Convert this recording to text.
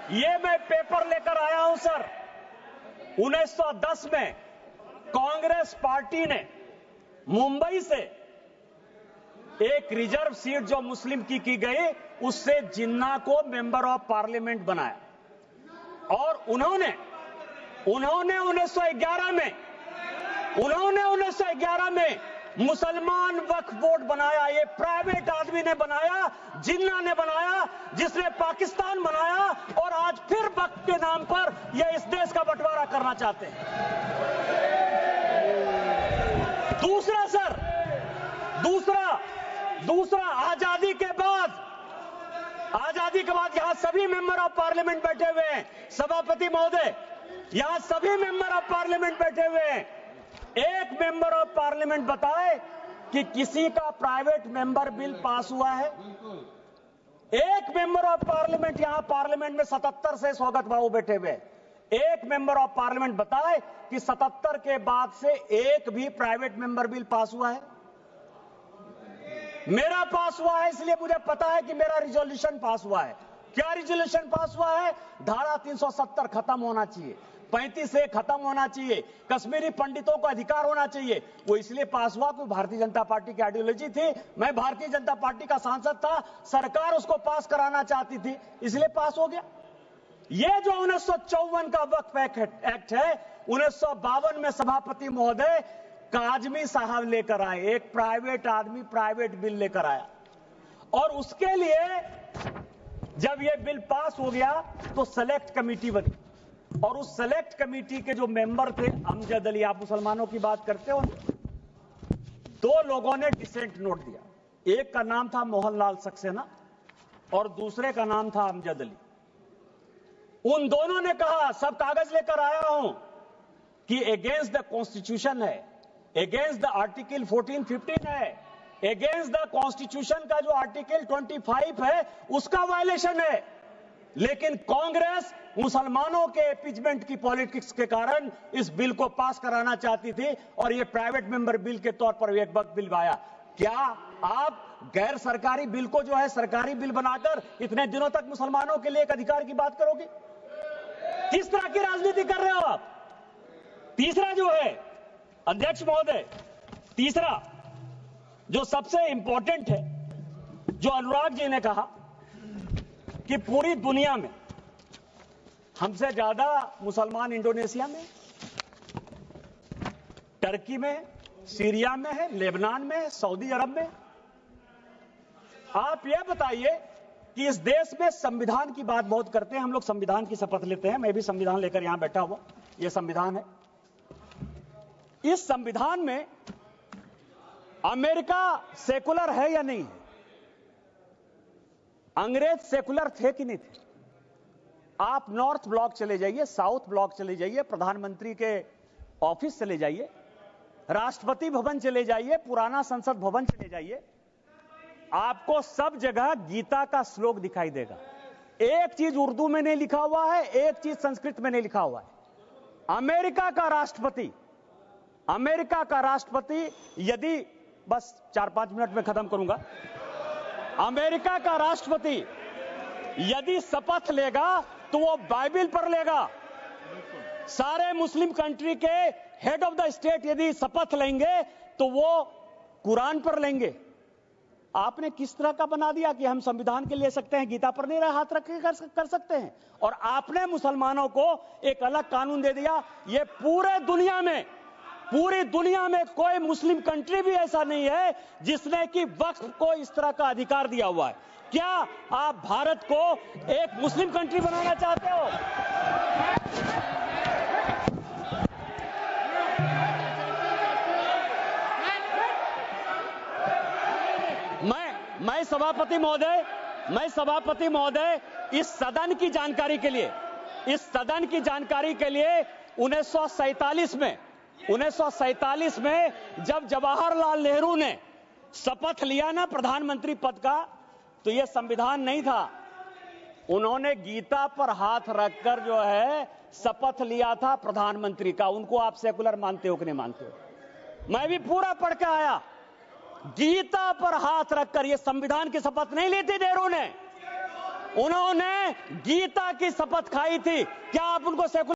ये मैं पेपर लेकर आया हूं सर। 1910 में कांग्रेस पार्टी ने मुंबई से एक रिजर्व सीट जो मुस्लिम की गई, उससे जिन्ना को मेंबर ऑफ पार्लियामेंट बनाया। और उन्होंने 1911 में मुसलमान वक्फ बोर्ड बनाया। ये प्राइवेट आदमी ने बनाया, जिन्ना ने बनाया, जिसने पाकिस्तान बनाया, और आज फिर वक्फ के नाम पर ये इस देश का बंटवारा करना चाहते हैं। दूसरा सर, दूसरा आजादी के बाद यहां सभी मेंबर ऑफ पार्लियामेंट बैठे हुए हैं। सभापति महोदय, यहां सभी मेंबर ऑफ पार्लियामेंट बैठे हुए हैं। एक मेंबर ऑफ पार्लियामेंट बताए कि किसी का प्राइवेट मेंबर बिल पास हुआ है? एक मेंबर ऑफ पार्लियामेंट, यहां पार्लियामेंट में 77 से स्वागत बाबू बैठे हुए, एक मेंबर ऑफ पार्लियामेंट बताए कि 77 के बाद से एक भी प्राइवेट मेंबर बिल पास हुआ है? मेरा पास हुआ है, इसलिए मुझे पता है कि मेरा रिजोल्यूशन पास हुआ है। क्या रिजोल्यूशन पास हुआ है? धारा 370 खत्म होना चाहिए, 35A खत्म होना चाहिए, कश्मीरी पंडितों को अधिकार होना चाहिए। वो इसलिए पास हुआ कि भारतीय जनता पार्टी की आइडियोलॉजी थी। मैं भारतीय जनता पार्टी का सांसद था, सरकार उसको पास कराना चाहती थी, इसलिए पास हो गया। ये जो 1954 का वक्फ एक्ट है, 1952 में सभापति महोदय काजमी साहब लेकर आए। एक प्राइवेट आदमी प्राइवेट बिल लेकर आया, और उसके लिए जब यह बिल पास हो गया तो सेलेक्ट कमेटी बनी, और उस सेलेक्ट कमेटी के जो मेंबर थे, अमजद अली, आप मुसलमानों की बात करते हो, दो लोगों ने डिसेंट नोट दिया। एक का नाम था मोहनलाल सक्सेना और दूसरे का नाम था अमजद अली। उन दोनों ने कहा, सब कागज लेकर आया हूं, कि अगेंस्ट द कॉन्स्टिट्यूशन है, अगेंस्ट द आर्टिकल 14-15 है, अगेंस्ट द कॉन्स्टिट्यूशन का जो आर्टिकल 25 है उसका वायलेशन है। लेकिन कांग्रेस मुसलमानों के अपीजमेंट की पॉलिटिक्स के कारण इस बिल को पास कराना चाहती थी, और यह प्राइवेट मेंबर बिल के तौर पर एक वक्त बिल आया। क्या आप गैर सरकारी बिल को जो है सरकारी बिल बनाकर इतने दिनों तक मुसलमानों के लिए एक अधिकार की बात करोगे? किस तरह की राजनीति कर रहे हो आप? तीसरा जो है अध्यक्ष महोदय, तीसरा जो सबसे इंपॉर्टेंट है, जो अनुराग जी ने कहा कि पूरी दुनिया में हमसे ज्यादा मुसलमान इंडोनेशिया में, टर्की में, सीरिया में है, लेबनान में, सऊदी अरब में। आप यह बताइए कि इस देश में संविधान की बात बहुत करते हैं, हम लोग संविधान की शपथ लेते हैं, मैं भी संविधान लेकर यहां बैठा हुआ, यह संविधान है। इस संविधान में अमेरिका सेकुलर है या नहीं है? अंग्रेज सेकुलर थे कि नहीं थे? आप नॉर्थ ब्लॉक चले जाइए, साउथ ब्लॉक चले जाइए, प्रधानमंत्री के ऑफिस चले जाइए, राष्ट्रपति भवन चले जाइए, पुराना संसद भवन चले जाइए, आपको सब जगह गीता का श्लोक दिखाई देगा। एक चीज उर्दू में नहीं लिखा हुआ है, एक चीज संस्कृत में नहीं लिखा हुआ है। अमेरिका का राष्ट्रपति यदि, बस 4-5 मिनट में खत्म करूंगा, अमेरिका का राष्ट्रपति यदि शपथ लेगा तो वो बाइबल पर लेगा। सारे मुस्लिम कंट्री के हेड ऑफ द स्टेट यदि शपथ लेंगे तो वो कुरान पर लेंगे। आपने किस तरह का बना दिया कि हम संविधान के ले सकते हैं, गीता पर नहीं हाथ रख के कर सकते हैं, और आपने मुसलमानों को एक अलग कानून दे दिया। ये पूरी दुनिया में कोई मुस्लिम कंट्री भी ऐसा नहीं है जिसने कि वक्फ को इस तरह का अधिकार दिया हुआ है। क्या आप भारत को एक मुस्लिम कंट्री बनाना चाहते हो? मैं सभापति महोदय इस सदन की जानकारी के लिए 1947 में जब जवाहरलाल नेहरू ने शपथ लिया ना प्रधानमंत्री पद का, तो यह संविधान नहीं था। उन्होंने गीता पर हाथ रखकर जो है शपथ लिया था प्रधानमंत्री का। उनको आप सेकुलर मानते हो कि नहीं मानते हो? मैं भी पूरा पढ़ के आया। गीता पर हाथ रखकर, यह संविधान की शपथ नहीं ली थी नेहरू ने, उन्होंने गीता की शपथ खाई थी। क्या आप उनको सेकुलर